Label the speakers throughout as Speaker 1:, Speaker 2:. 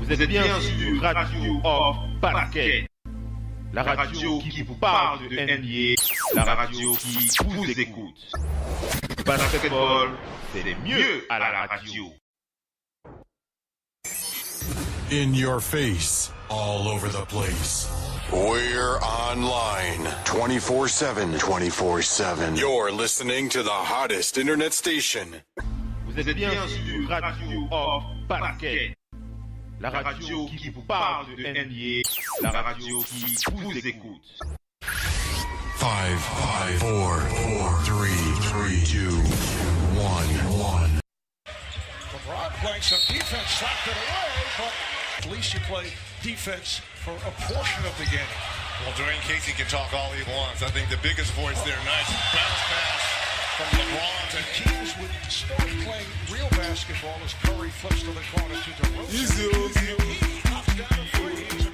Speaker 1: Vous êtes bien sur Radio Off Parquet, la radio qui vous parle de NBA, la radio qui vous écoute. Basketball, c'est mieux à la radio.
Speaker 2: In your face, all over the place. We're online 24/7. 24/7. You're listening to the hottest internet station.
Speaker 1: Vous êtes bien sur Radio Off Parquet, la radio qui vous parle de NBA, la radio qui vous écoute.
Speaker 2: 5, 4, 3, 2, 1.
Speaker 3: LeBron playing some defense, slapped it away, but at least you play defense for a portion of the game.
Speaker 4: Well, Dwayne Casey can talk all he wants. I think the biggest voice there, nice bounce pass from LeBron.
Speaker 3: And teams would start playing real basketball as Curry flips to the corner to DeRozan. He knocks down the threes. You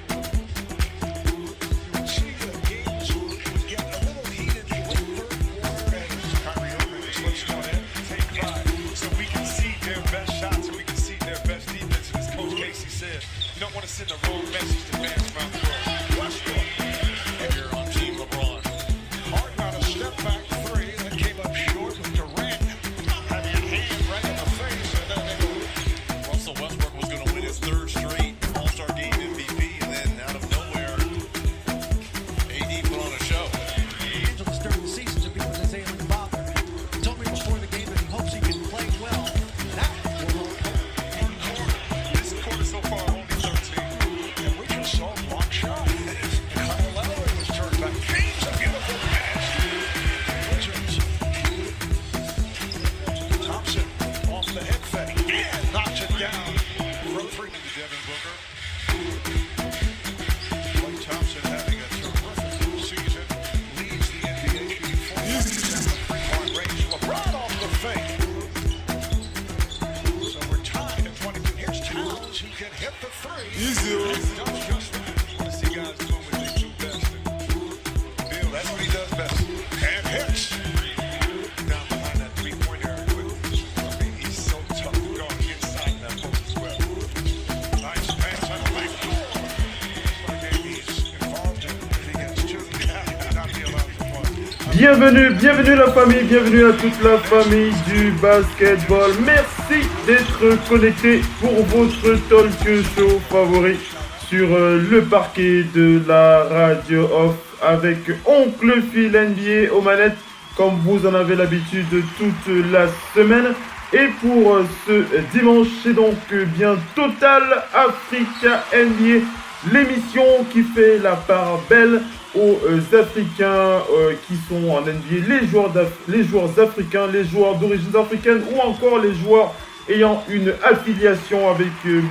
Speaker 3: would see the games would get a little heated late third quarter as Kyrie Irving slips one in.
Speaker 4: Take 5. So we can see their best shots and we can see their best defense. And as Coach Casey said, you don't want to send the wrong message to fans around the world.
Speaker 3: Westbrook.
Speaker 4: If you're on Team LeBron.
Speaker 3: Harden on a step back three that came up short with Durant having a hand right in the face, and then they go.
Speaker 4: Russell Westbrook was going to win his third straight All-Star Game MVP, and then out of nowhere, AD put on a show.
Speaker 5: Angeles during the season to be with his ailing father. He told me before the game that he hopes he can play well. That will help.
Speaker 4: This quarter so far, only 13.
Speaker 3: And we just saw a block shot. Kyle Lowry was turned back. James, a beautiful pass. Richards. Thompson off the head fake. And knocks it down. From three to
Speaker 4: Devin Booker.
Speaker 3: Klay Thompson having a terrific season. Leads the NBA shooting 40% from three-point range. LeBron off the fake. So we're tied at 22. Here's Towns who can hit the three. And does just that.
Speaker 4: I want to see guys doing what they do best. Bill, that's what he does best.
Speaker 3: And hits.
Speaker 4: Down behind that three-point area. I mean, he's so tough going inside that post as well.
Speaker 3: Nice pass on the backdoor. What a game he's involved in. If he gets two, he'll not be allowed to play.
Speaker 6: Bienvenue la famille, bienvenue à toute la famille du basketball. Merci d'être connecté pour votre talk show favori sur le parquet de la radio off avec Oncle Phil NBA aux manettes comme vous en avez l'habitude toute la semaine. Et pour ce dimanche, c'est donc bien Total Africa NBA, l'émission qui fait la part belle aux Africains qui sont en NBA, les joueurs africains, les joueurs d'origine africaine ou encore les joueurs ayant une affiliation avec le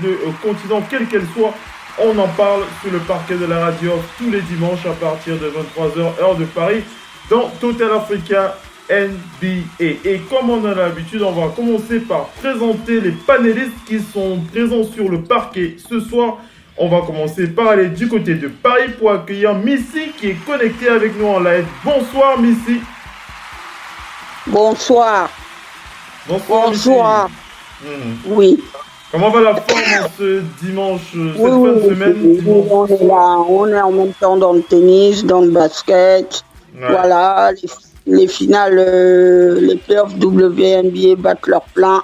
Speaker 6: continent, quelle qu'elle soit. On en parle sur le parquet de la radio tous les dimanches à partir de 23h heure de Paris dans Total Africa NBA. Et comme on a l'habitude, on va commencer par présenter les panélistes qui sont présents sur le parquet ce soir. On va commencer par aller du côté de Paris pour accueillir Missy qui est connectée avec nous en live. Bonsoir Missy.
Speaker 7: Bonsoir.
Speaker 6: Bonsoir.
Speaker 7: Oui.
Speaker 6: Comment va la forme ce dimanche, cette
Speaker 7: Oui,
Speaker 6: fin de semaine
Speaker 7: oui, on est là. On est en même temps dans le tennis, dans le basket.
Speaker 6: Ouais.
Speaker 7: Voilà, les finales, les playoffs WNBA battent leur plein.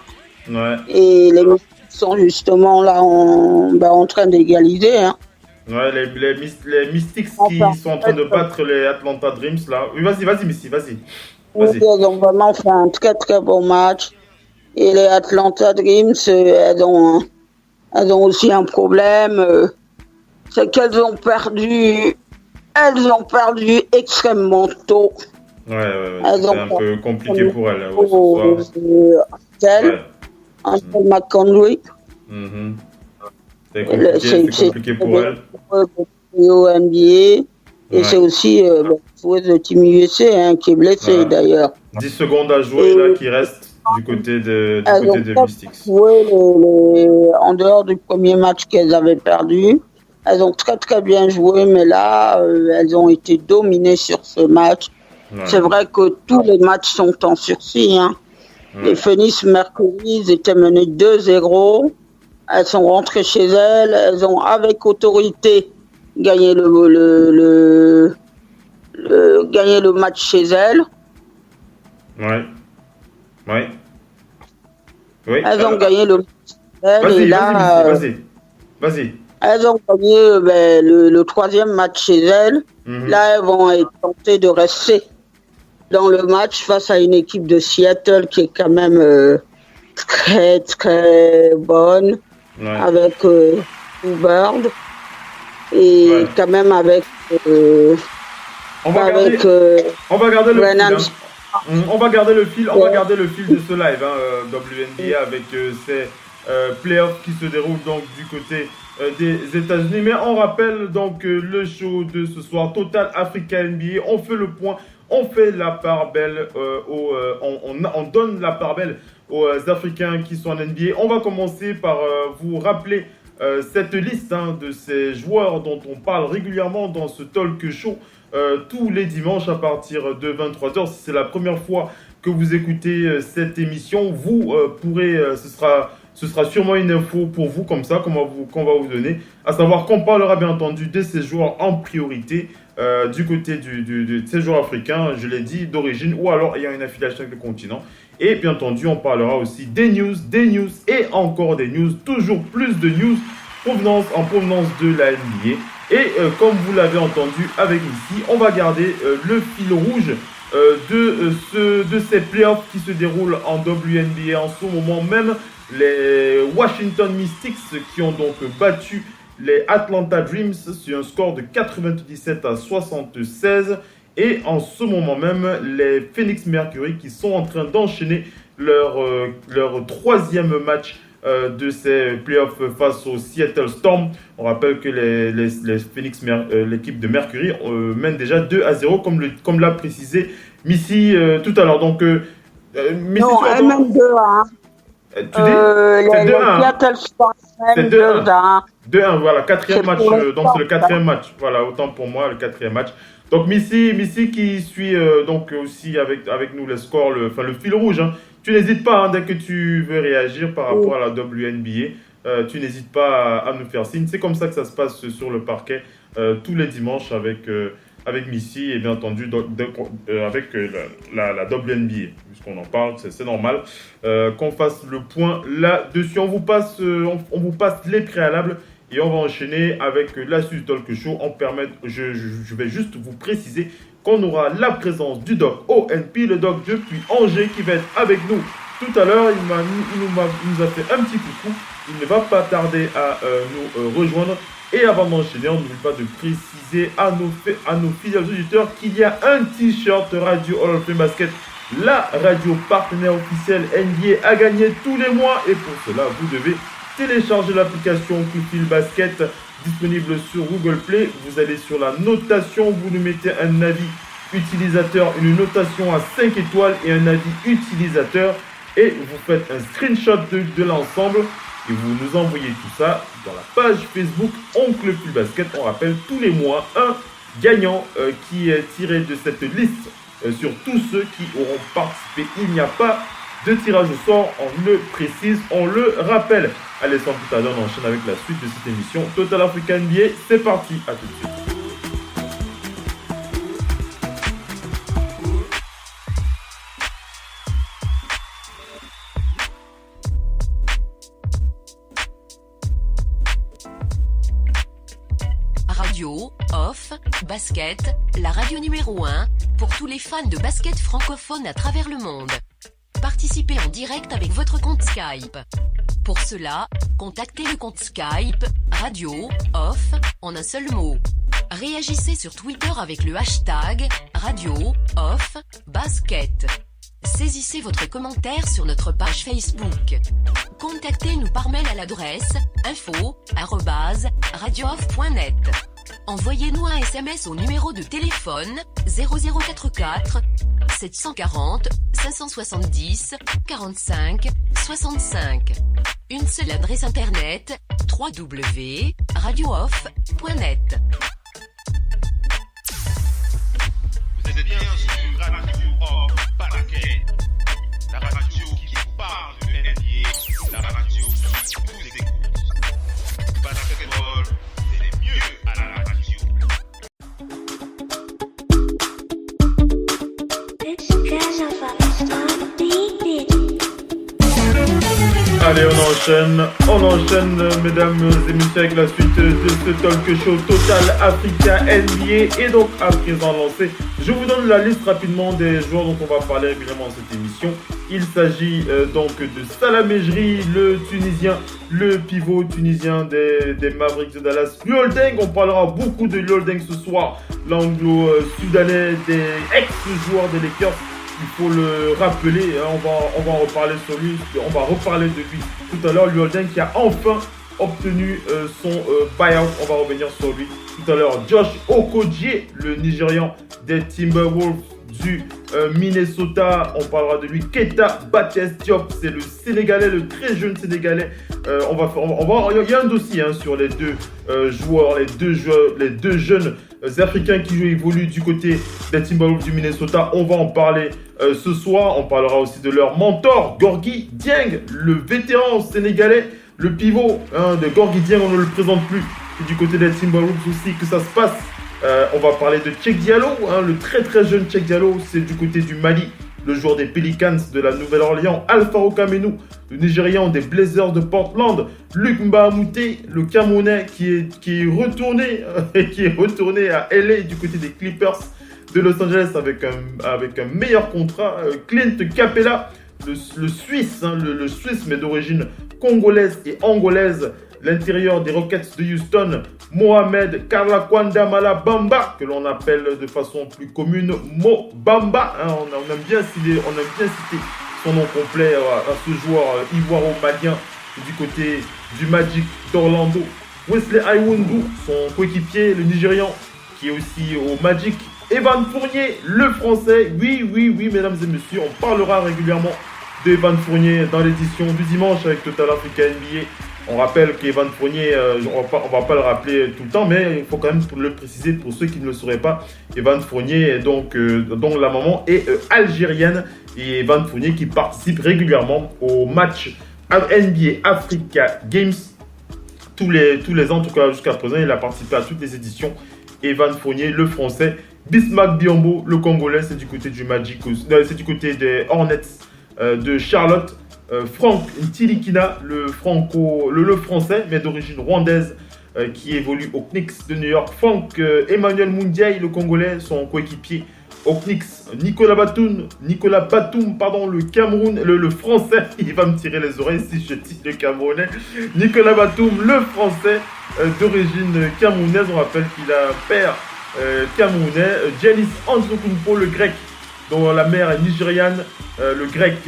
Speaker 6: Ouais.
Speaker 7: Et les Mystics sont justement là en train d'égaliser. Hein.
Speaker 6: Ouais, les Mystics qui sont en train de battre les Atlanta Dreams là. Oui, vas-y Missy, vas-y.
Speaker 7: Ils ont vraiment fait un très très bon match. Et les Atlanta Dreams, elles ont aussi un problème. C'est qu'elles ont perdu extrêmement tôt.
Speaker 6: Ouais, c'est un peu compliqué pour elles ce soir.
Speaker 7: Angel McConaughey.
Speaker 6: C'est compliqué pour elles.
Speaker 7: Au NBA. Et c'est aussi la joueuse de Team USA qui est blessée d'ailleurs.
Speaker 6: 10 secondes à jouer là qui reste du côté de Mystics.
Speaker 7: En dehors du premier match qu'elles avaient perdu, elles ont très très bien joué, mais là, elles ont été dominées sur ce match. Ouais. C'est vrai que tous les matchs sont en sursis. Hein. Les Phoenix Mercury étaient menés 2-0. elles sont rentrées chez elles, elles ont avec autorité gagné gagné le match chez elles.
Speaker 6: Ouais. Ouais. Oui.
Speaker 7: Elles ont gagné le match chez elles.
Speaker 6: Vas-y,
Speaker 7: Et là,
Speaker 6: vas-y.
Speaker 7: elles ont gagné le troisième match chez elles. Là, elles vont être tentées de rester dans le match face à une équipe de Seattle qui est quand même très, très bonne.
Speaker 6: Ouais.
Speaker 7: Avec Bird. Et quand même avec...
Speaker 6: On va garder le fil. On va garder le fil de ce live WNBA avec ces playoffs qui se déroulent donc du côté des États-Unis. Mais on rappelle donc le show de ce soir, Total Africa NBA. On fait le point, on fait la part belle, on donne la part belle aux Africains qui sont en NBA. On va commencer par vous rappeler cette liste de ces joueurs dont on parle régulièrement dans ce talk show tous les dimanches à partir de 23h. Si c'est la première fois que vous écoutez cette émission, vous pourrez, ce sera sûrement une info pour vous comme ça, qu'on va vous donner, à savoir qu'on parlera bien entendu de ces joueurs en priorité du côté de ces joueurs africains, je l'ai dit, d'origine ou alors ayant une affiliation avec le continent. Et bien entendu, on parlera aussi des news et encore des news, toujours plus de news en provenance de la NBA. Et comme vous l'avez entendu avec ici, on va garder le fil rouge de ces playoffs qui se déroulent en WNBA en ce moment même. Les Washington Mystics qui ont donc battu les Atlanta Dreams sur un score de 97-76. Et en ce moment même, les Phoenix Mercury qui sont en train d'enchaîner leur troisième match de ces playoffs face au Seattle Storm. On rappelle que l'équipe de Mercury mène déjà 2-0 comme l'a précisé Missy tout à l'heure. Donc, Missy,
Speaker 7: non, elle mène 2-1.
Speaker 6: Tu dis c'est 2-1.
Speaker 7: Seattle Storm mène
Speaker 6: 2-1. 2-1, voilà, quatrième match. Donc c'est le quatrième match. Voilà, autant pour moi, le quatrième match. Donc Missy qui suit donc aussi avec nous les scores, le fil rouge. Tu n'hésites pas dès que tu veux réagir par rapport à la WNBA. Tu n'hésites pas à nous faire signe. C'est comme ça que ça se passe sur le parquet tous les dimanches avec Missy et bien entendu avec la WNBA. Puisqu'on en parle, c'est normal qu'on fasse le point là-dessus. On vous passe les préalables. Et on va enchaîner avec la suite du talk show. Je vais juste vous préciser qu'on aura la présence du doc ONP, le doc depuis Angers, qui va être avec nous tout à l'heure. Il nous a fait un petit coucou. Il ne va pas tarder à nous rejoindre. Et avant d'enchaîner, on n'oublie pas de préciser à nos fidèles auditeurs qu'il y a un t-shirt Radio Hall of Fame Basket, la radio partenaire officielle NBA, à gagner tous les mois. Et pour cela, vous devez téléchargez l'application Quickfield Basket disponible sur Google Play. Vous allez sur la notation, vous nous mettez un avis utilisateur, une notation à 5 étoiles et un avis utilisateur et vous faites un screenshot de l'ensemble et vous nous envoyez tout ça dans la page Facebook Oncle Phil Basket. On rappelle tous les mois un gagnant qui est tiré de cette liste sur tous ceux qui auront participé. Il n'y a pas de tirage au sort, on le précise, on le rappelle. Allez, sans plus tarder, on enchaîne avec la suite de cette émission Total Africa NBA. C'est parti, à tout de suite.
Speaker 8: Radio, off, basket, la radio numéro 1 pour tous les fans de basket francophone à travers le monde. Participez en direct avec votre compte Skype. Pour cela, contactez le compte Skype Radio Off en un seul mot. Réagissez sur Twitter avec le hashtag Radio Off Basket. Saisissez votre commentaire sur notre page Facebook. Contactez-nous par mail à l'adresse info@radiooff.net. Envoyez-nous un SMS au numéro de téléphone 0044 740 570 45 65. Une seule adresse internet www.radiooff.net.
Speaker 1: Vous êtes bien sur Radio Off Basket, la radio qui vous parle de NBA, la radio qui vous écoute.
Speaker 6: Allez, on enchaîne, mesdames et messieurs, avec la suite de ce talk show Total Africa NBA. Et donc, à présent lancé, je vous donne la liste rapidement des joueurs dont on va parler régulièrement dans cette émission. Il s'agit donc de Salah Mejri, le Tunisien, le pivot tunisien des Mavericks de Dallas. Luol Deng, on parlera beaucoup de Luol Deng ce soir, l'anglo-soudanais des ex-joueurs des Lakers. Il faut le rappeler, hein, on va en reparler sur lui, on va reparler de lui tout à l'heure. Luol Deng qui a enfin obtenu son buyout, on va revenir sur lui tout à l'heure. Josh Okogie, le Nigérian des Timberwolves du Minnesota, on parlera de lui. Keita Baptiste Diop, c'est le Sénégalais, le très jeune Sénégalais. Il y a un dossier hein, sur les deux joueurs, les deux jeunes Africains qui évoluent du côté des Timberwolves du Minnesota. On va en parler ce soir. On parlera aussi de leur mentor, Gorgui Dieng, le vétéran sénégalais, le pivot de Gorgui Dieng, on ne le présente plus. Et du côté des Timberwolves aussi que ça se passe. On va parler de Cheikh Diallo, le très très jeune Cheikh Diallo, c'est du côté du Mali, le joueur des Pelicans de la Nouvelle-Orléans. Alfaro Kamenu, le Nigérian des Blazers de Portland. Luc Mbamute, le Camerounais qui est retourné à LA du côté des Clippers de Los Angeles avec un meilleur contrat. Clint Capella, le Suisse, le Suisse mais d'origine congolaise et angolaise. L'intérieur des Rockets de Houston, Mohamed Karlakwanda Malabamba, que l'on appelle de façon plus commune Mo Bamba. On aime bien citer son nom complet à ce joueur ivoiro-malien du côté du Magic d'Orlando. Wesley Iwundu, son coéquipier, le Nigérian, qui est aussi au Magic. Evan Fournier, le Français. Oui, mesdames et messieurs, on parlera régulièrement d'Evan Fournier dans l'édition du dimanche avec Total Africa NBA. On rappelle qu'Evan Fournier, on va pas le rappeler tout le temps, mais il faut quand même le préciser pour ceux qui ne le sauraient pas. Evan Fournier, donc la maman est algérienne, et Evan Fournier qui participe régulièrement au match NBA Africa Games tous les ans, en tout cas jusqu'à présent, il a participé à toutes les éditions. Evan Fournier, le français. Bismack Biombo, le congolais, c'est du côté du Magic, c'est du côté des Hornets de Charlotte. Franck Ntilikina, le français, mais d'origine rwandaise, qui évolue aux Knicks de New York. Franck Emmanuel Mundiaï, le congolais, son coéquipier aux Knicks. Nicolas Batum, le Cameroun, le français, il va me tirer les oreilles si je dis le Camerounais. Nicolas Batum, le français, d'origine camerounaise, on rappelle qu'il a un père camerounais. Giannis Antetokounmpo, le grec, dont la mère est nigériane, le grec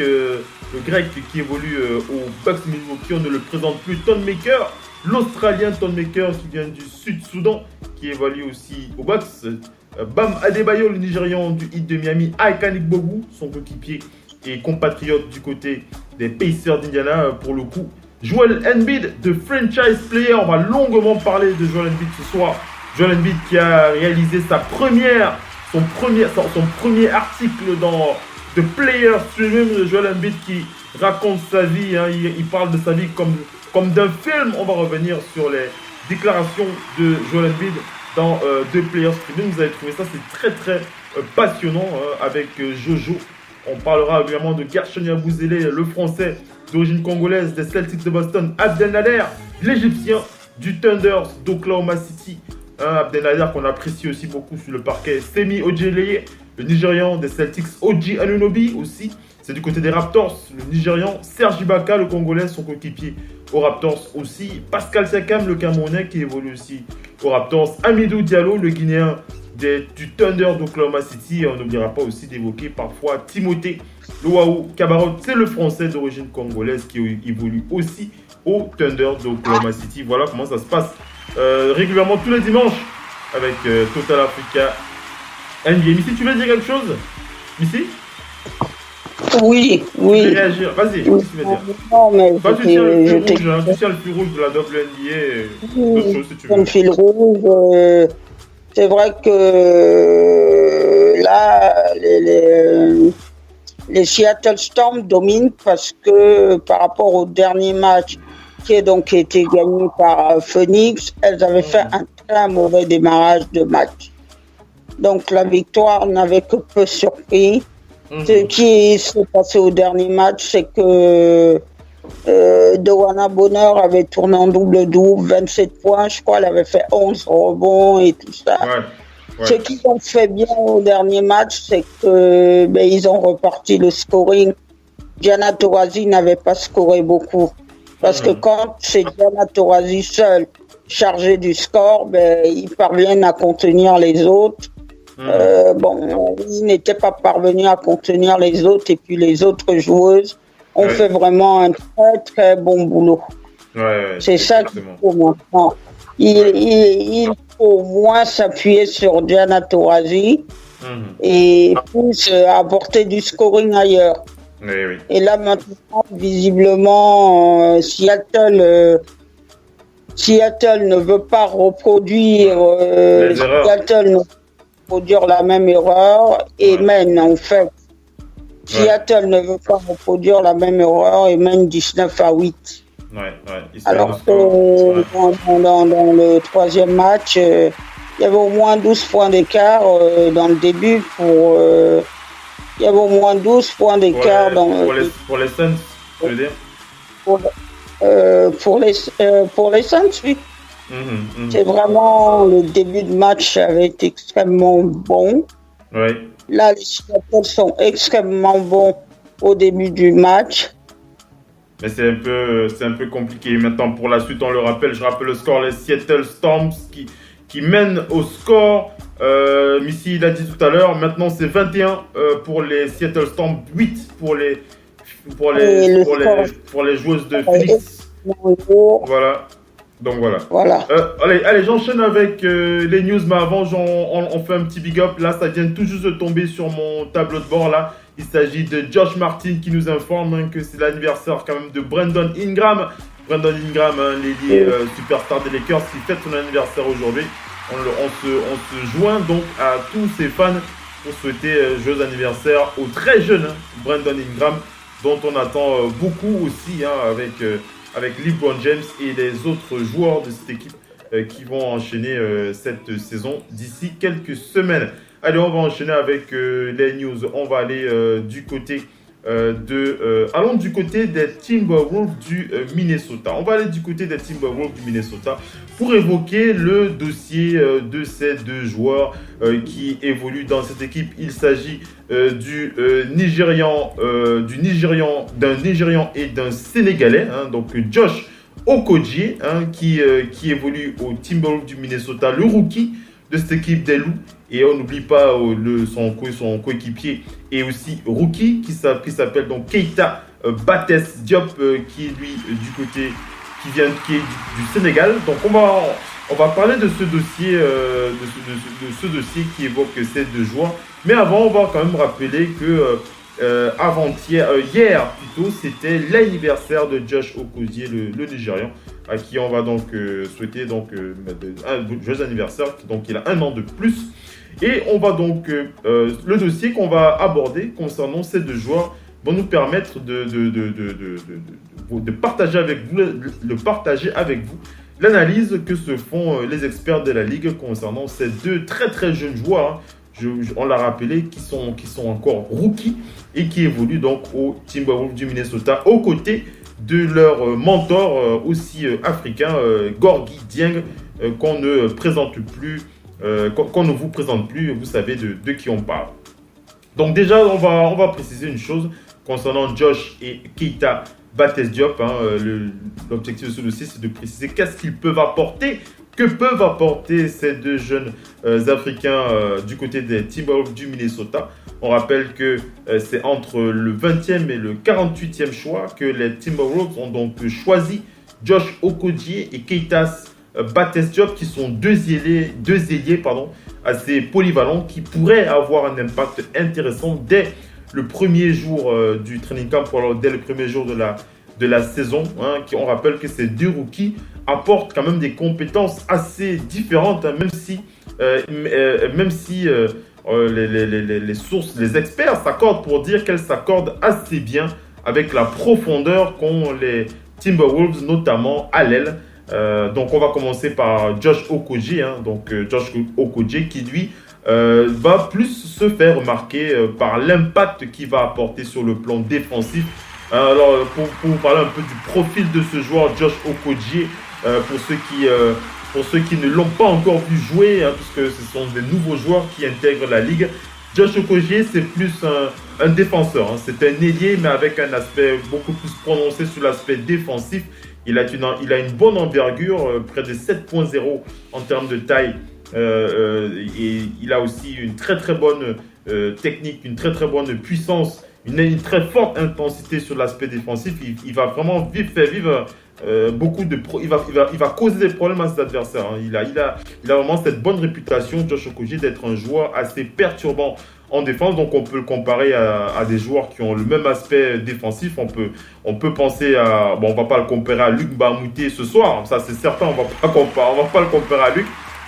Speaker 6: qui évolue au Bucks Milwaukee, on ne le présente plus. Thonmaker, l'Australien Thonmaker qui vient du Sud-Soudan, qui évolue aussi au Bucks. Bam Adebayo, le Nigérian du Heat de Miami. Aika Bogu, son coéquipier et compatriote du côté des Pacers d'Indiana pour le coup. Joel Embiid, de franchise player, on va longuement parler de Joel Embiid ce soir. Joel Embiid qui a réalisé son premier article dans The Player Streaming de Joel Embiid qui raconte sa vie, il parle de sa vie comme d'un film. On va revenir sur les déclarations de Joel Embiid dans The Player Streaming. Vous avez trouvé ça, c'est très très passionnant avec Jojo. On parlera évidemment de Gershon Yabusele, le français d'origine congolaise des Celtics de Boston. Abdelnader, l'Égyptien du Thunder d'Oklahoma City. Abdelnader qu'on apprécie aussi beaucoup sur le parquet. Semi Ojeleye, le Nigérian des Celtics. OG Anunoby aussi, c'est du côté des Raptors. Le Nigérian. Serge Ibaka, le Congolais, son coéquipier aux Raptors aussi. Pascal Siakam, le Camerounais, qui évolue aussi aux Raptors. Amidou Diallo, le Guinéen du Thunder d'Oklahoma City. Et on n'oubliera pas aussi d'évoquer parfois Timothée Loaou Cabarot, c'est le Français d'origine congolaise qui évolue aussi au Thunder d'Oklahoma City. Voilà comment ça se passe régulièrement tous les dimanches avec Total Africa NBA. Missy, tu veux dire quelque chose? Missy?
Speaker 7: Oui.
Speaker 6: Tu veux réagir? Vas-y, qu'est-ce que tu veux dire?
Speaker 7: Non, mais
Speaker 6: tu tiens le fil rouge de la WNBA. D'autres choses si tu veux.
Speaker 7: Le fil rouge, c'est vrai que là, les Seattle Storm dominent parce que par rapport au dernier match qui a donc été gagné par Phoenix, elles avaient fait un très mauvais démarrage de match. Donc la victoire n'avait que peu surpris. Ce qui s'est passé au dernier match, c'est que Doana Bonheur avait tourné en double-double, 27 points, je crois, elle avait fait 11 rebonds et tout ça.
Speaker 6: Ouais.
Speaker 7: Ce qu'ils ont fait bien au dernier match, c'est que ils ont reparti le scoring. Diana Taurasi n'avait pas scoré beaucoup. Parce que quand c'est Diana Taurasi seule chargée du score, ils parviennent à contenir les autres. Ils n'étaient pas parvenus à contenir les autres et puis les autres joueuses ont fait vraiment un très très bon boulot. C'est ça qu'il faut maintenant. Il faut au moins s'appuyer sur Diana Taurasi et plus apporter du scoring ailleurs.
Speaker 6: Oui.
Speaker 7: Et là maintenant, visiblement, Seattle ne veut pas reproduire la même erreur et mène en fait. Seattle ne veut pas reproduire la même erreur et mène 19-8. Alors que dans le troisième match, il y avait au moins 12 points d'écart dans le début il y avait au moins 12 points d'écart
Speaker 6: pour les Suns, je veux dire.
Speaker 7: Pour les Suns, oui. C'est vraiment le début de match avait été extrêmement bon. Là, les Seattle sont extrêmement bons au début du match.
Speaker 6: Mais c'est un peu compliqué. Maintenant, pour la suite, je rappelle le score, les Seattle Storms qui mènent au score. Missy l'a dit tout à l'heure. Maintenant, c'est 21 pour les Seattle Storms, 8 pour les joueuses de Phoenix. Voilà. Donc voilà. Allez, j'enchaîne avec les news, mais avant, on fait un petit big up. Là, ça vient tout juste de tomber sur mon tableau de bord. Là, il s'agit de Josh Martin qui nous informe que c'est l'anniversaire quand même de Brandon Ingram. Brandon Ingram, lady superstar des Lakers, qui fête son anniversaire aujourd'hui. On se joint donc à tous ses fans pour souhaiter joyeux anniversaire au très jeune Brandon Ingram, dont on attend beaucoup aussi avec LeBron James et les autres joueurs de cette équipe qui vont enchaîner cette saison d'ici quelques semaines. Allez, on va enchaîner avec les news. On va aller du côté allons du côté des Timberwolves du Minnesota. On va aller du côté des Timberwolves du Minnesota pour évoquer le dossier de ces deux joueurs qui évoluent dans cette équipe. Il s'agit d'un Nigérian et d'un Sénégalais, donc Josh Okogie, qui évolue au Timberwolves du Minnesota, le rookie de cette équipe des Loups. Et on n'oublie pas son coéquipier et aussi rookie qui s'appelle donc Keita Bates Diop, qui est lui qui est du Sénégal. Donc on va parler de ce dossier qui évoque ces deux joueurs. Mais avant, on va quand même rappeler que hier plutôt, c'était l'anniversaire de Josh Okogie, le Nigérian, à qui on va donc souhaiter un joyeux anniversaire. Donc il a 1 an de plus. Et on va donc le dossier qu'on va aborder concernant ces deux joueurs va nous permettre de partager avec vous l'analyse que se font les experts de la ligue concernant ces deux très très jeunes joueurs. On l'a rappelé, qui sont encore rookies et qui évoluent donc au Timberwolves du Minnesota aux côtés de leur mentor aussi africain, Gorgui Dieng, qu'on ne vous présente plus, vous savez de qui on parle. Donc déjà, on va préciser une chose concernant Josh et Keita Bates Diop. L'objectif de ce dossier, c'est de préciser qu'est-ce qu'ils peuvent apporter, que peuvent apporter ces deux jeunes Africains du côté des Timberwolves du Minnesota. On rappelle que c'est entre le 20e et le 48e choix que les Timberwolves ont donc choisi Josh Okogie et Keita Bates Diop, qui sont deux ailiers assez polyvalents, qui pourraient avoir un impact intéressant dès le premier jour du training camp, dès le premier jour de la saison. On rappelle que ces deux rookies apportent quand même des compétences assez différentes, même si les sources, les experts s'accordent pour dire qu'elles s'accordent assez bien avec la profondeur qu'ont les Timberwolves, notamment à l'aile. Donc on va commencer par Josh Okogie, Josh Okogie qui lui va plus se faire remarquer par l'impact qu'il va apporter sur le plan défensif Alors, pour vous parler un peu du profil de ce joueur, Josh Okogie, pour ceux qui ne l'ont pas encore vu jouer, puisque ce sont des nouveaux joueurs qui intègrent la ligue, Josh Okogie, c'est plus un défenseur. C'est un ailier, mais avec un aspect beaucoup plus prononcé sur l'aspect défensif. Il a une bonne envergure, près de 7.0 en termes de taille. Et il a aussi une très très bonne technique, une très très bonne puissance, une très forte intensité sur l'aspect défensif. Il va vraiment faire vivre il va causer des problèmes à ses adversaires. Il a vraiment cette bonne réputation, Josh Okogie, d'être un joueur assez perturbant en défense. Donc on peut le comparer à des joueurs qui ont le même aspect défensif. On peut penser à, bon, on va pas le comparer à Luc Mbamute ce soir, ça c'est certain, on va pas le comparer à Luc,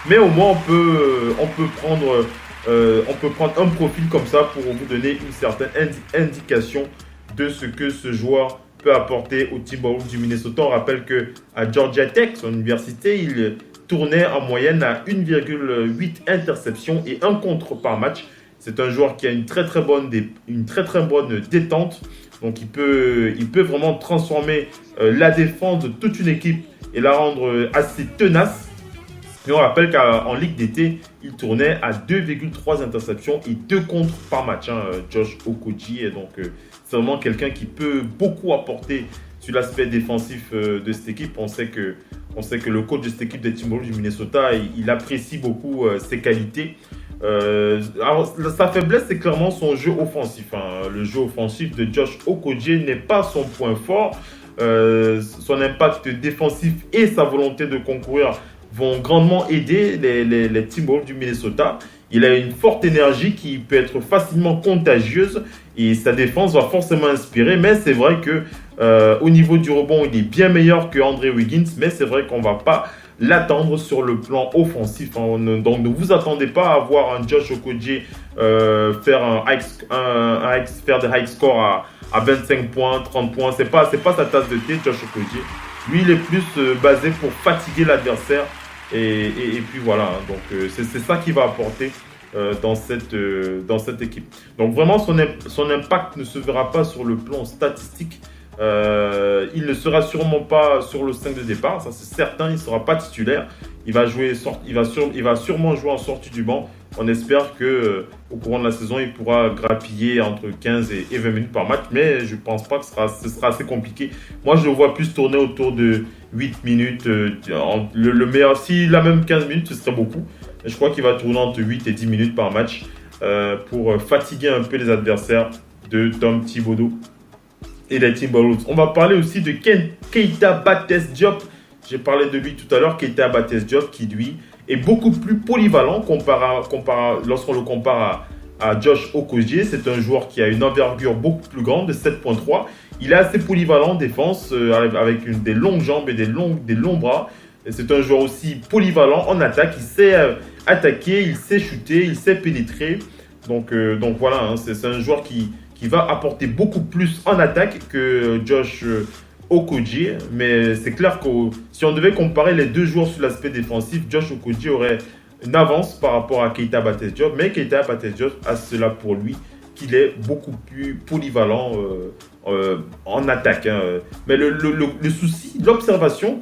Speaker 6: mais au moins on peut prendre un profil comme ça pour vous donner une certaine indication de ce que ce joueur peut apporter au Timberwolves du Minnesota. On rappelle qu'à Georgia Tech, son université, il tournait en moyenne à 1,8 interceptions et 1 contre par match. C'est un joueur qui a une très très bonne détente. Donc il peut vraiment transformer la défense de toute une équipe et la rendre assez tenace. Et on rappelle qu'en Ligue d'été, il tournait à 2,3 interceptions et 2 contres par match, Josh Okogie. Et donc, c'est vraiment quelqu'un qui peut beaucoup apporter sur l'aspect défensif de cette équipe. On sait que le coach de cette équipe des Timberwolves du Minnesota, il apprécie beaucoup ses qualités. Alors, sa faiblesse, c'est clairement son jeu offensif. Le jeu offensif de Josh Okogie n'est pas son point fort. Son impact défensif et sa volonté de concourir vont grandement aider les Timberwolves du Minnesota. Il a une forte énergie qui peut être facilement contagieuse et sa défense va forcément inspirer. Mais c'est vrai que au niveau du rebond, il est bien meilleur que Andrew Wiggins. Mais c'est vrai qu'on ne va pas l'attendre sur le plan offensif. Donc ne vous attendez pas à voir un Josh Okogie faire des high scores à 25 points, 30 points. C'est pas sa tasse de thé, Josh Okogie. Lui, il est plus basé pour fatiguer l'adversaire. Et puis voilà, donc c'est ça qu'il va apporter dans cette équipe. Donc vraiment, son impact ne se verra pas sur le plan statistique. Il ne sera sûrement pas sur le 5 de départ, ça c'est certain. Il ne sera pas titulaire. Il va sûrement jouer en sortie du banc. On espère que au courant de la saison, il pourra grappiller entre 15 et 20 minutes par match. Mais je ne pense pas que ce sera assez compliqué. Moi, je le vois plus tourner autour de 8 minutes. Le meilleur, s'il a même 15 minutes, ce serait beaucoup. Mais je crois qu'il va tourner entre 8 et 10 minutes par match pour fatiguer un peu les adversaires de Tom Thibodeau et les Timberwolves. On va parler aussi de Keita Bates-Diop. J'ai parlé de lui tout à l'heure. Keita Bates-Diop qui, lui, est beaucoup plus polyvalent lorsqu'on le compare à Josh Okogie. C'est un joueur qui a une envergure beaucoup plus grande, de 7.3. Il est assez polyvalent en défense, avec des longues jambes et des longs bras. Et c'est un joueur aussi polyvalent en attaque. Il sait attaquer, il sait shooter, il sait pénétrer. Donc voilà, c'est un joueur qui va apporter beaucoup plus en attaque que Josh Okogie. Mais c'est clair que si on devait comparer les deux joueurs sur l'aspect défensif, Josh Okogie aurait une avance par rapport à Keita Bates-Diop. Mais Keita Bates-Diop a cela pour lui, qu'il est beaucoup plus polyvalent en attaque. Mais le souci, l'observation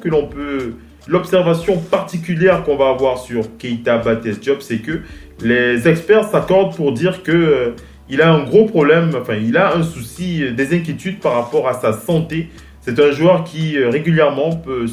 Speaker 6: particulière qu'on va avoir sur Keita Bates-Diop, c'est que les experts s'accordent pour dire que il a un gros problème, il a un souci, des inquiétudes par rapport à sa santé. C'est un joueur qui régulièrement peut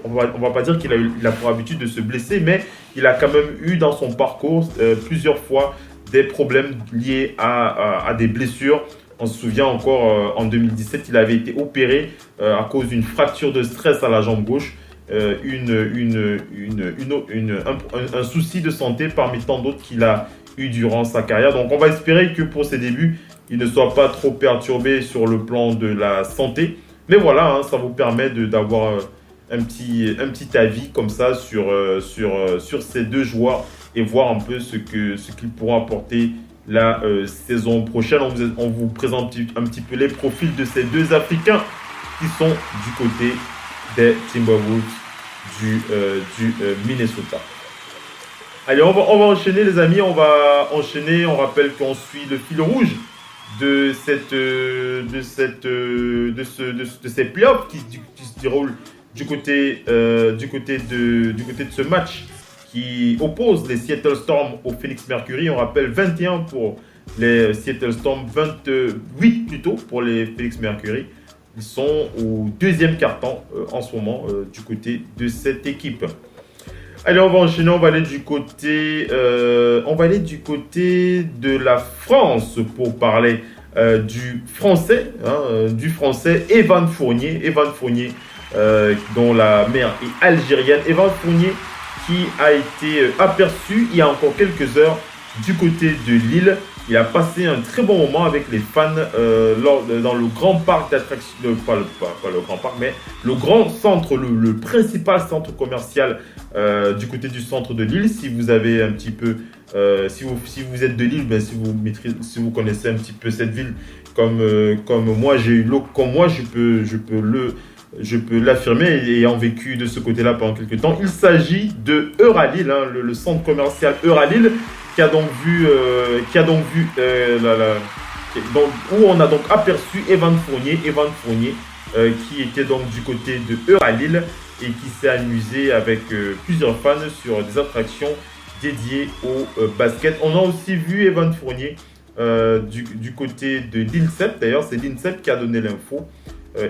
Speaker 6: on va pas dire qu'il a pour habitude de se blesser, mais il a quand même eu dans son parcours plusieurs fois des problèmes liés à des blessures. On se souvient encore, en 2017, il avait été opéré à cause d'une fracture de stress à la jambe gauche, un souci de santé parmi tant d'autres qu'il a eu durant sa carrière. Donc on va espérer que pour ses débuts, il ne soit pas trop perturbé sur le plan de la santé. Mais voilà, ça vous permet d'avoir un petit avis comme ça sur ces deux joueurs et voir un peu ce qu'ils pourront apporter la saison prochaine. On vous présente un petit peu les profils de ces deux Africains qui sont du côté des Timberwolves du Minnesota. Allez, on va enchaîner les amis, on va enchaîner. On rappelle qu'on suit le fil rouge de ces playoffs qui se déroulent du côté de ce match qui oppose les Seattle Storm au Phoenix Mercury. On rappelle 21 pour les Seattle Storm, 28 plutôt pour les Phoenix Mercury. Ils sont au deuxième quart-temps en ce moment du côté de cette équipe. Allez, on va enchaîner, on va aller du côté de la France pour parler du français Evan Fournier. Evan Fournier, dont la mère est algérienne. Evan Fournier qui a été aperçu il y a encore quelques heures du côté de Lille. Il a passé un très bon moment avec les fans dans le grand parc d'attractions, pas le grand parc, mais le grand centre, le principal centre commercial du côté du centre de Lille. Si vous avez un petit peu, si vous êtes de Lille, ben, si vous connaissez un petit peu cette ville comme moi, je peux l'affirmer ayant vécu de ce côté-là pendant quelques temps. Il s'agit de Euralille, hein, le centre commercial Euralille, où on a donc aperçu Evan Fournier, qui était donc du côté de Euralille et qui s'est amusé avec plusieurs fans sur des attractions dédiées au basket. On a aussi vu Evan Fournier du côté de l'INSEP. D'ailleurs, c'est l'INSEP qui a donné l'info.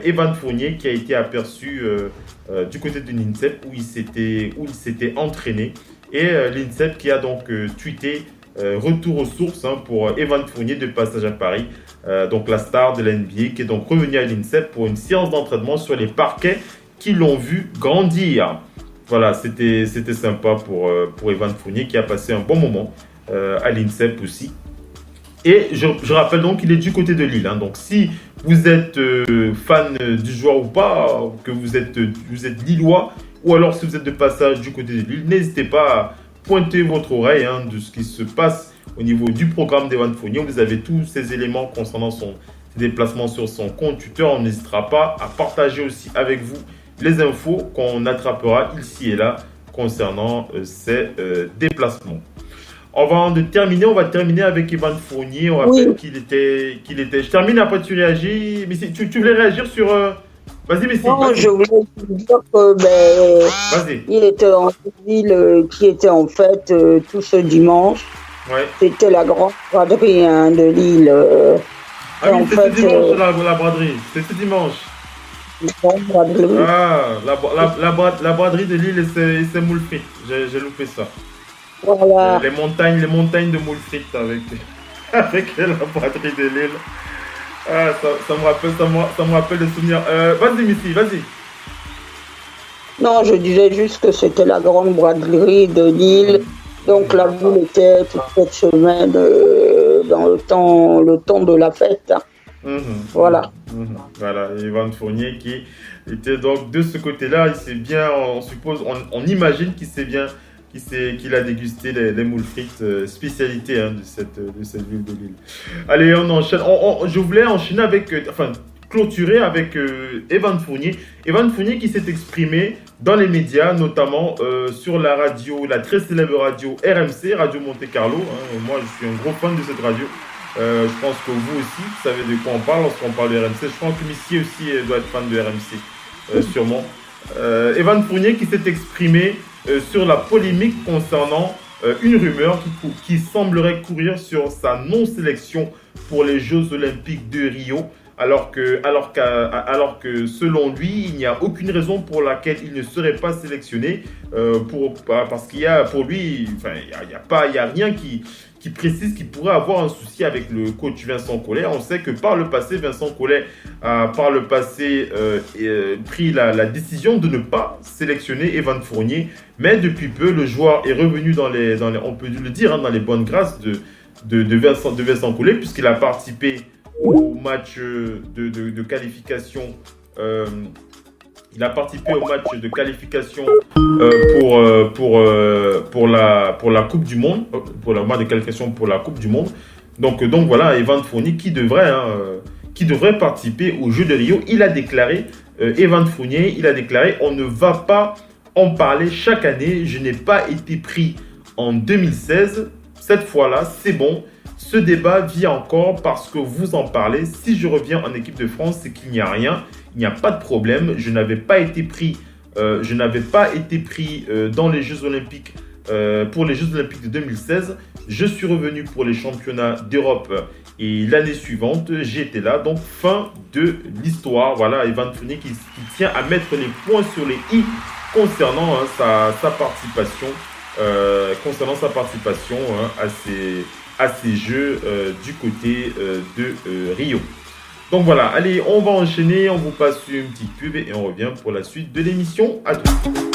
Speaker 6: Evan Fournier qui a été aperçu du côté de l'INSEP où il s'était entraîné. Et l'INSEP qui a donc tweeté retour aux sources pour Evan Fournier de passage à Paris, donc la star de la NBA qui est donc revenu à l'INSEP pour une séance d'entraînement sur les parquets qui l'ont vu grandir. Voilà, c'était sympa pour Evan Fournier qui a passé un bon moment à l'INSEP aussi. Et je rappelle donc qu'il est du côté de Lille. Hein. Donc si vous êtes fan du joueur ou pas, que vous êtes lillois, ou alors si vous êtes de passage du côté de Lille, n'hésitez pas à pointer votre oreille de ce qui se passe au niveau du programme d'Evan Fournier. Vous avez tous ces éléments concernant ses déplacements sur son compte Twitter. On n'hésitera pas à partager aussi avec vous les infos qu'on attrapera ici et là concernant ces déplacements. On va terminer avec Evan Fournier. On rappelle qu'il était. Je termine, après tu réagis. Mais tu voulais réagir sur. Vas-y, Messi.
Speaker 7: Non, je voulais dire que il était en ville qui était en fait tout ce dimanche.
Speaker 6: Ouais.
Speaker 7: C'était la grande braderie de Lille.
Speaker 6: Ah oui, c'était dimanche la braderie. C'était dimanche. La braderie de Lille et ses moules frites. J'ai loupé ça.
Speaker 7: Voilà.
Speaker 6: Les montagnes de moules frites avec la braderie de Lille. Ah, ça me rappelle des souvenirs. Vas-y, Missy, vas-y.
Speaker 7: Non, je disais juste que c'était la grande braderie de Lille. Donc la ville était toute cette semaine dans le temps de la fête. Voilà.
Speaker 6: Voilà, Evan Fournier qui était donc de ce côté-là. Il s'est bien, on suppose, on imagine qu'il a dégusté les moules frites, spécialité de cette ville de Lille. Allez, on enchaîne. Je voulais enchaîner clôturer avec Evan Fournier. Evan Fournier qui s'est exprimé dans les médias, notamment sur la radio, la très célèbre radio RMC, Radio Monte Carlo. Moi, je suis un gros fan de cette radio. Je pense que vous aussi, vous savez de quoi on parle lorsqu'on parle de RMC. Je pense que Missy aussi doit être fan de RMC, sûrement. Evan Fournier qui s'est exprimé sur la polémique concernant une rumeur qui semblerait courir sur sa non-sélection pour les Jeux Olympiques de Rio, alors que selon lui, il n'y a aucune raison pour laquelle il ne serait pas sélectionné, parce qu'il y a pour lui, il y a rien qui précise qu'il pourrait avoir un souci avec le coach Vincent Collet. On sait que par le passé, Vincent Collet a pris la décision de ne pas sélectionner Evan Fournier, mais depuis peu, le joueur est revenu dans les on peut le dire, dans les bonnes grâces de Vincent Collet, puisqu'il a participé au match de qualification. Il a participé au match de qualification pour la Coupe du Monde, pour le match de qualification pour la Coupe du Monde. Donc voilà, Evan Fournier qui devrait participer aux Jeux de Rio. Il a déclaré, Evan Fournier, on ne va pas en parler chaque année. Je n'ai pas été pris en 2016. Cette fois-là, c'est bon. Ce débat vient encore parce que vous en parlez. Si je reviens en équipe de France, c'est qu'il n'y a rien, il n'y a pas de problème. Je n'avais pas été pris dans les Jeux Olympiques pour les Jeux Olympiques de 2016. Je suis revenu pour les championnats d'Europe et l'année suivante, j'étais là. Donc, fin de l'histoire. Voilà, Evan Fournier qui tient à mettre les points sur les i concernant sa participation, à ces Jeux du côté de Rio. Donc voilà, allez, on va enchaîner, on vous passe une petite pub et on revient pour la suite de l'émission. À tout de suite.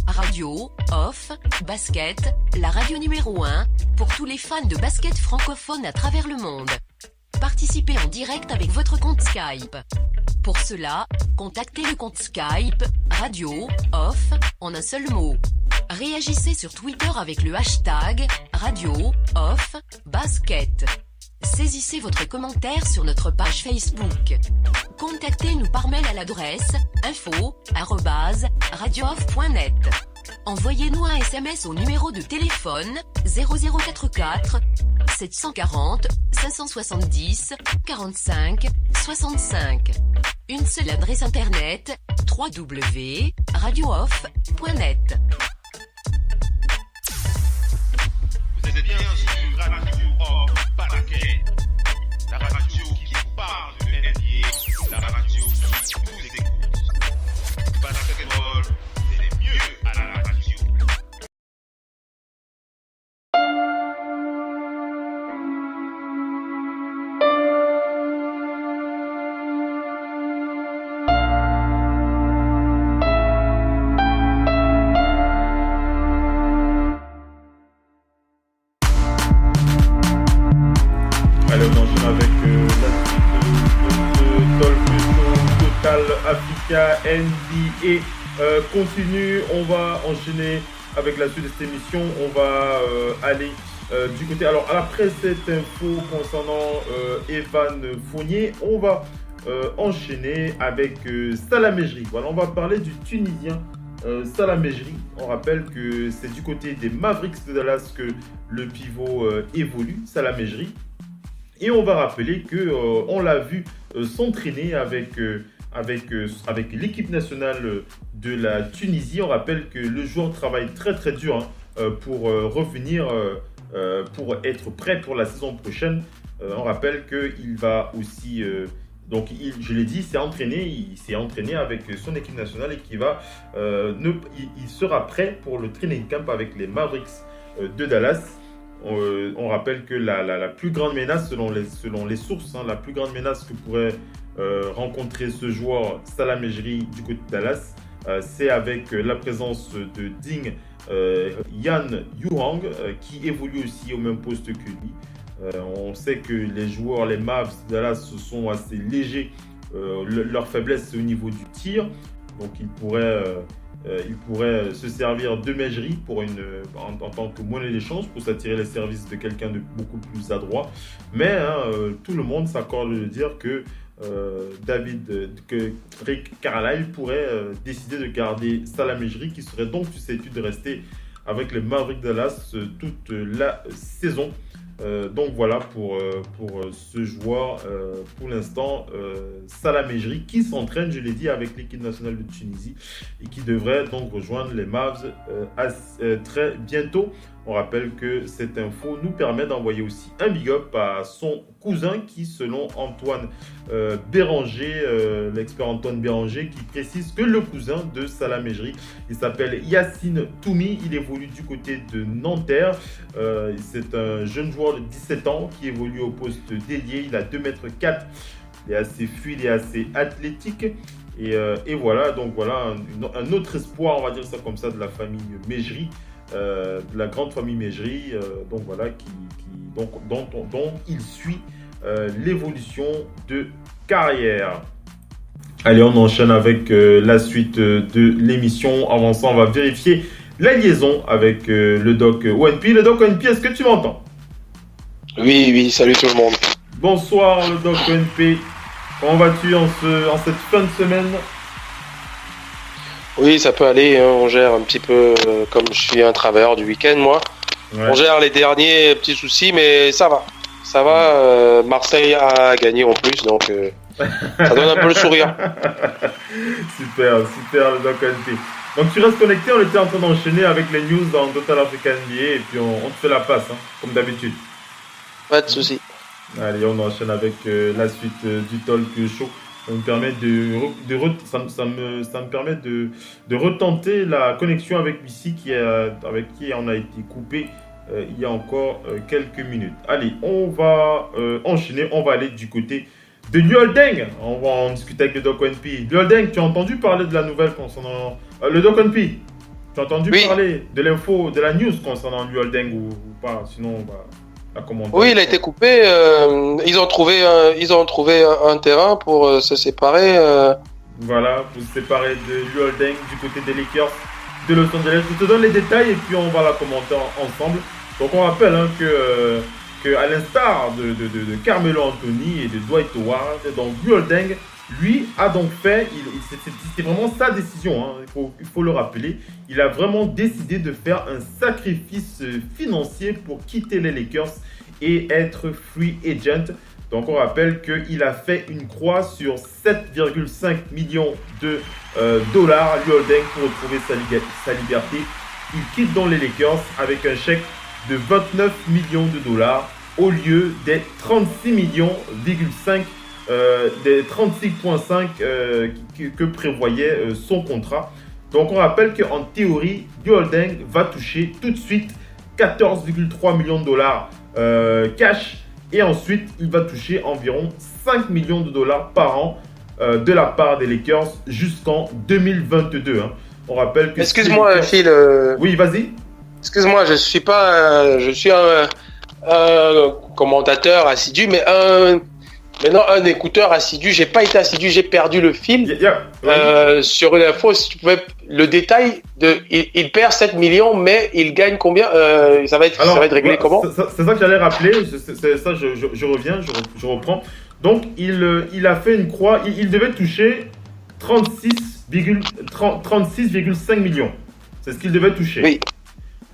Speaker 8: Radio, off, basket, la radio numéro 1 pour tous les fans de basket francophone à travers le monde. Participez en direct avec votre compte Skype. Pour cela, contactez le compte Skype Radio Off en un seul mot. Réagissez sur Twitter avec le hashtag Radio Off Basket. Saisissez votre commentaire sur notre page Facebook. Contactez-nous par mail à l'adresse info@radiooff.net. Envoyez-nous un SMS au numéro de téléphone 0044 740 570 45 65. Une seule adresse internet www.radiooff.net.
Speaker 1: Vous êtes bien sur Radio Off Basket, la radio qui vous parle de NBA, la radio qui vous écoute. Basketball, c'est les mieux à la radio.
Speaker 6: Allez, on enchaîne avec la suite de Talk Show Total Africa NBA. Continue, on va enchaîner avec la suite de cette émission. On va aller du côté. Alors, après cette info concernant Evan Fournier, on va enchaîner avec Salah Mejri. Voilà, on va parler du Tunisien Salah Mejri. On rappelle que c'est du côté des Mavericks de Dallas que le pivot évolue, Salah Mejri. Et on va rappeler qu'on l'a vu s'entraîner avec l'équipe nationale de la Tunisie. On rappelle que le joueur travaille très très dur pour revenir, pour être prêt pour la saison prochaine. On rappelle qu'il va aussi, je l'ai dit, il s'est entraîné avec son équipe nationale et qu'il il sera prêt pour le training camp avec les Mavericks de Dallas. On rappelle que la plus grande menace, selon les sources, la plus grande menace que pourrait rencontrer ce joueur Salah Mejri du côté de Dallas, c'est avec la présence de Ding Yan Yuhang, qui évolue aussi au même poste que lui. On sait que les joueurs, les Mavs de Dallas, sont assez légers. Leur faiblesse, c'est au niveau du tir. Donc, il pourrait se servir de Mejri en tant que monnaie d'échange pour s'attirer les services de quelqu'un de beaucoup plus adroit. Mais tout le monde s'accorde de dire que Rick Carlisle pourrait décider de garder Salah Mejri, qui serait donc susceptible de rester avec les Mavericks Dallas toute la saison. Donc voilà pour ce joueur, pour l'instant, Salah Mejri, qui s'entraîne, je l'ai dit, avec l'équipe nationale de Tunisie et qui devrait donc rejoindre les Mavs très bientôt. On rappelle que cette info nous permet d'envoyer aussi un big up à son cousin qui, selon Antoine Béranger, l'expert Antoine Béranger, qui précise que le cousin de Salah Mejri, il s'appelle Yacine Toumi, il évolue du côté de Nanterre. C'est un jeune joueur de 17 ans qui évolue au poste d'ailier, il a 2,4 m, il est assez fluide, il est assez athlétique. Et voilà, donc voilà un autre espoir, on va dire ça comme ça, de la famille Mejri. De la grande famille Mejri, donc voilà, dont il suit l'évolution de carrière. Allez, on enchaîne avec la suite de l'émission. Avant ça, on va vérifier la liaison avec le doc ONP. Le doc ONP, est-ce que tu m'entends?
Speaker 9: Oui, salut tout le monde.
Speaker 6: Bonsoir le Doc ONP. Comment vas-tu en cette fin de semaine?
Speaker 9: Oui, ça peut aller, hein, on gère un petit peu comme je suis un travailleur du week-end, moi. Ouais. On gère les derniers petits soucis, mais ça va. Ça va, Marseille a gagné en plus, donc ça donne un peu le sourire.
Speaker 6: Super le Doc ONP. Donc tu restes connecté, on était en train d'enchaîner avec les news dans Total Africa NBA et puis on te fait la passe, hein, comme d'habitude.
Speaker 9: Pas de soucis.
Speaker 6: Allez, on enchaîne avec la suite du talk show. Ça me permet ça me permet de retenter la connexion avec Missy avec qui on a été coupé il y a encore quelques minutes. Allez, on va enchaîner, on va aller du côté de Luol Deng. On va en discuter avec le Doc ONP. Luol Deng, tu as entendu parler de la nouvelle concernant le Doc ONP? Tu as entendu parler de l'info, de la news concernant Luol Deng ou pas? Sinon, on va la commenter.
Speaker 9: Oui, il a été coupé. Ils ont trouvé un terrain pour se séparer.
Speaker 6: Voilà, pour se séparer de Luol Deng du côté des Lakers de Los Angeles. Je te donne les détails et puis on va la commenter ensemble. Donc on rappelle que à l'instar de Carmelo Anthony et de Dwight Howard, donc Luol Deng, lui a donc fait, c'est vraiment sa décision, hein, il faut le rappeler, il a vraiment décidé de faire un sacrifice financier pour quitter les Lakers et être free agent. Donc on rappelle qu'il a fait une croix sur 7,5 millions de dollars, Luol Deng, pour retrouver sa liberté. Il quitte donc les Lakers avec un chèque de 29 millions de dollars au lieu des 36 millions,5 des 36,5 que prévoyait son contrat. Donc on rappelle qu'en théorie, Luol Deng va toucher tout de suite 14,3 millions de dollars cash et ensuite il va toucher environ 5 millions de dollars par an de la part des Lakers jusqu'en 2022. Hein. On rappelle que...
Speaker 9: Excuse-moi Phil.
Speaker 6: Oui, vas-y.
Speaker 9: Excuse-moi, je suis pas... je suis un commentateur assidu, mais maintenant un écouteur assidu. J'ai pas été assidu, j'ai perdu le fil. Sur une info, si tu pouvais le détail il perd 7 millions, mais il gagne combien? Ça va être réglé comment?
Speaker 6: C'est ça que j'allais rappeler. Je reviens, je reprends. Donc il a fait une croix. Il devait toucher 36,5 millions. C'est ce qu'il devait toucher. Oui.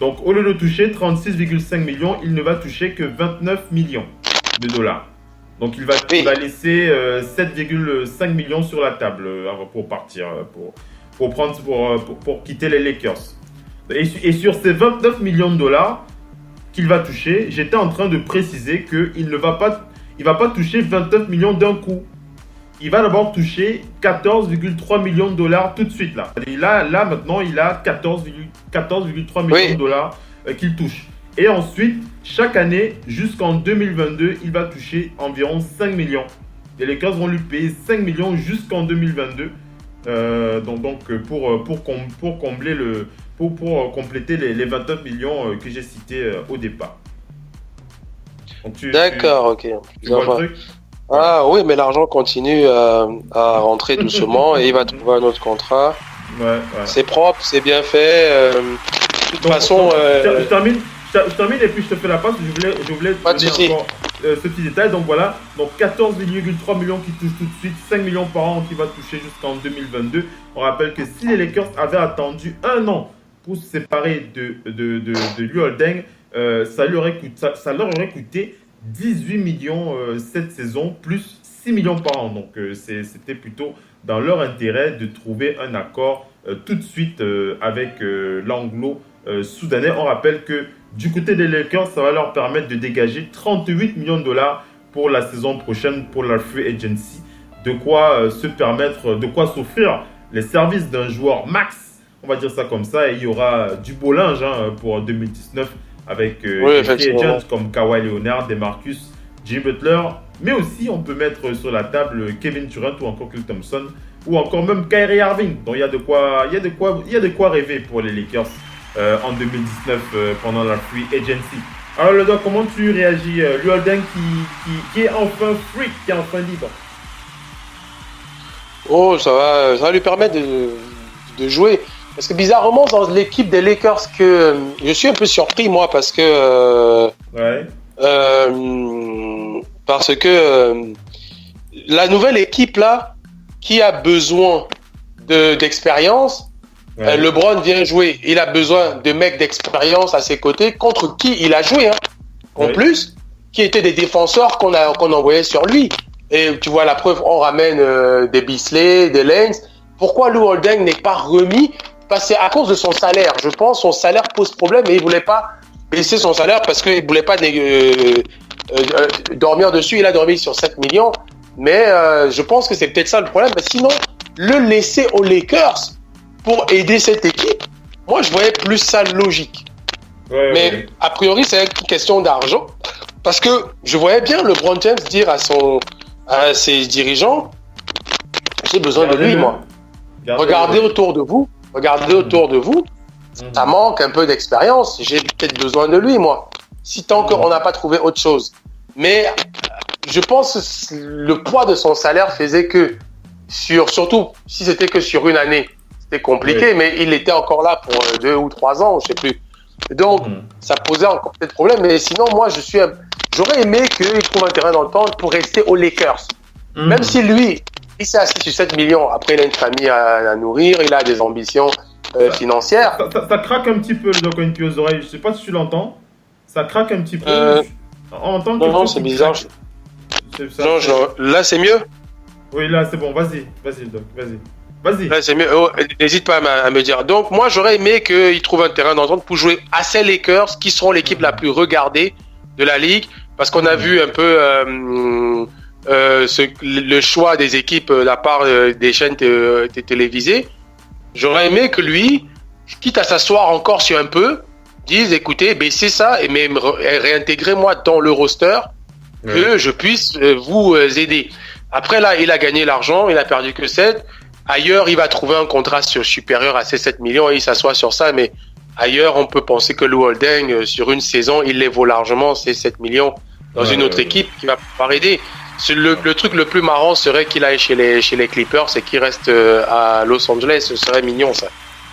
Speaker 6: Donc, au lieu de toucher 36,5 millions, il ne va toucher que 29 millions de dollars. Donc, il va laisser 7,5 millions sur la table pour partir, pour quitter les Lakers. Et sur ces 29 millions de dollars qu'il va toucher, j'étais en train de préciser qu'il ne va pas toucher 29 millions d'un coup. Il va d'abord toucher 14,3 millions de dollars tout de suite là. Et là maintenant, il a 14,3 millions de dollars qu'il touche. Et ensuite, chaque année, jusqu'en 2022, il va toucher environ 5 millions. Les Lakers vont lui payer 5 millions jusqu'en 2022. Pour compléter les 29 millions que j'ai cités au départ.
Speaker 9: D'accord, ok. Tu vois le truc ? Ah oui, mais l'argent continue à rentrer doucement et il va trouver un autre contrat. Ouais. C'est propre, c'est bien fait. De toute façon...
Speaker 6: Je termine et puis je te fais la passe. Je voulais donner encore ce petit détail. Donc voilà, donc 14,3 millions qui touchent tout de suite, 5 millions par an qui va toucher jusqu'en 2022. On rappelle que si les Lakers avaient attendu un an pour se séparer de Luol Deng, ça leur aurait coûté 18 millions cette saison, plus 6 millions par an. Donc, c'était plutôt dans leur intérêt de trouver un accord tout de suite avec l'anglo-soudanais. On rappelle que du côté des Lakers, ça va leur permettre de dégager 38 millions de dollars pour la saison prochaine pour la free agency. De quoi s'offrir les services d'un joueur max, on va dire ça comme ça. Et il y aura du beau linge pour 2019. Avec des agents comme Kawhi Leonard, DeMarcus, Jimmy Butler, mais aussi on peut mettre sur la table Kevin Durant ou encore Klay Thompson ou encore même Kyrie Irving. Donc il y a de quoi rêver pour les Lakers en 2019 pendant la free agency. Alors le doc, comment tu réagis? Luol Deng qui est enfin free, qui est enfin libre.
Speaker 9: Oh, ça va lui permettre de jouer. Parce que bizarrement, dans l'équipe des Lakers, je suis un peu surpris, moi, parce que parce que la nouvelle équipe là, qui a besoin d'expérience, LeBron vient jouer. Il a besoin de mecs d'expérience à ses côtés, contre qui il a joué, hein, en plus, qui étaient des défenseurs qu'on envoyait sur lui. Et tu vois la preuve, on ramène des Beasley, des Lanes. Pourquoi Lou Holden n'est pas remis? Parce que c'est à cause de son salaire. Je pense son salaire pose problème et il voulait pas baisser son salaire parce qu'il voulait pas dormir dessus. Il a dormi sur 7 millions. Mais je pense que c'est peut-être ça le problème. Mais sinon, le laisser aux Lakers pour aider cette équipe, moi je voyais plus ça logique. Mais a priori, c'est une question d'argent. Parce que je voyais bien LeBron James dire à ses dirigeants, j'ai besoin de lui, moi. Regardez autour de vous. Ça manque un peu d'expérience. J'ai peut-être besoin de lui, moi. Si tant qu'on n'a pas trouvé autre chose. Mais je pense que le poids de son salaire faisait que, surtout si c'était que sur une année, c'était compliqué, mais il était encore là pour 2 ou 3 ans, je sais plus. Donc, ça posait encore peut-être problème. Mais sinon, moi, j'aurais aimé qu'il trouve un terrain d'entente pour rester aux Lakers. Même si lui, il s'est assis sur 7 millions. Après, il a une famille à nourrir, il a des ambitions financières.
Speaker 6: Ça craque un petit peu le coin de aux oreilles. Je sais pas si tu l'entends. Ça craque un petit peu.
Speaker 9: Non, c'est bizarre. Non, là, c'est mieux.
Speaker 6: Oui, là, c'est bon. Vas-y, Doc. Vas-y.
Speaker 9: Là, c'est mieux. Oh, n'hésite pas à me dire. Donc, moi, j'aurais aimé qu'il trouve un terrain d'entente pour jouer à ces Lakers, qui seront l'équipe la plus regardée de la ligue. Parce qu'on a vu un peu le choix des équipes de la part des chaînes télévisées. J'aurais aimé que lui, quitte à s'asseoir encore sur un peu, dise écoutez, baissez ça et même réintégrez-moi dans le roster que je puisse vous aider. Après là, il a gagné l'argent, il a perdu que 7. Ailleurs, il va trouver un contrat supérieur à ces 7 millions et il s'assoit sur ça, mais ailleurs, on peut penser que Lou Holden, sur une saison, il les vaut largement, ces 7 millions, dans une autre équipe qui va pouvoir aider. Le truc le plus marrant serait qu'il aille chez les Clippers et qu'il reste à Los Angeles. Ce serait mignon, ça.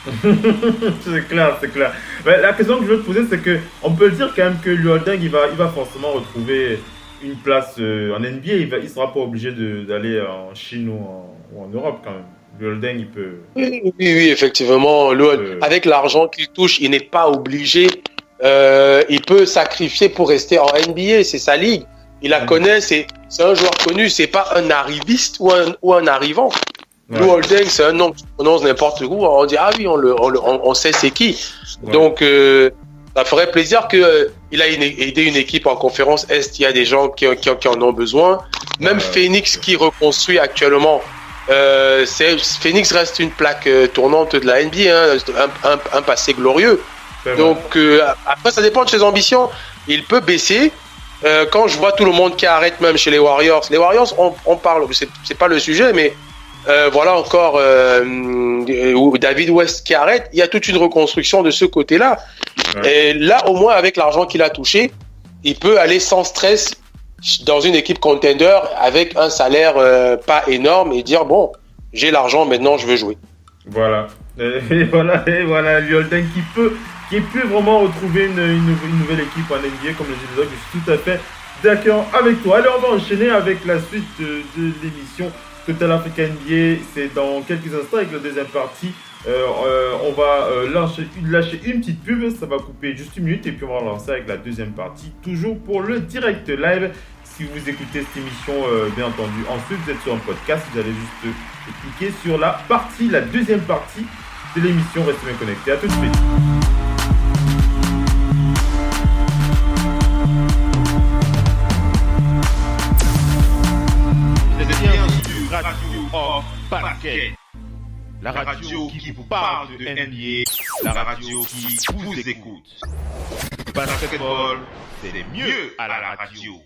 Speaker 6: c'est clair. Mais la question que je veux te poser, c'est que on peut dire quand même que Lou Holden, il va forcément retrouver une place en NBA. Il sera pas obligé d'aller en Chine ou en Europe quand même. Lou Holden, il peut...
Speaker 9: Oui, effectivement. Avec l'argent qu'il touche, il n'est pas obligé. Il peut sacrifier pour rester en NBA. C'est sa ligue. Il la connaît. C'est un joueur connu. C'est pas un arriviste ou un arrivant. Lou Holden, c'est un nom qui prononce n'importe où. On dit, ah oui, on sait c'est qui. Donc, ça ferait plaisir qu'il a aidé une équipe en conférence Est. Il y a des gens qui en ont besoin. Même Phoenix qui reconstruit actuellement. Phoenix reste une plaque tournante de la NBA, hein, un passé glorieux. Donc après ça dépend de ses ambitions. Il peut baisser. Quand je vois tout le monde qui arrête, même chez les Warriors, on parle, c'est pas le sujet, mais voilà encore David West qui arrête. Il y a toute une reconstruction de ce côté-là. Et là, au moins avec l'argent qu'il a touché, il peut aller sans stress dans une équipe contender avec un salaire pas énorme et dire bon, j'ai l'argent maintenant, je veux jouer.
Speaker 6: Voilà. Et voilà, Lou Holden qui peut vraiment retrouver une nouvelle équipe en NBA comme le G2. Je suis tout à fait d'accord avec toi. Allez, on va enchaîner avec la suite de l'émission Total Africa NBA. C'est dans quelques instants avec la deuxième partie. On va lâcher une petite pub, ça va couper juste une minute et puis on va lancer avec la deuxième partie, toujours pour le direct live. Si vous écoutez cette émission, bien entendu, ensuite vous êtes sur un podcast, vous allez juste cliquer sur la deuxième partie de l'émission. Restez bien connectés, à tout de suite.
Speaker 1: C'est bien sûr Radio Off Basket. La radio qui vous parle de NBA, la radio qui vous écoute. Basketball, c'est mieux à la radio.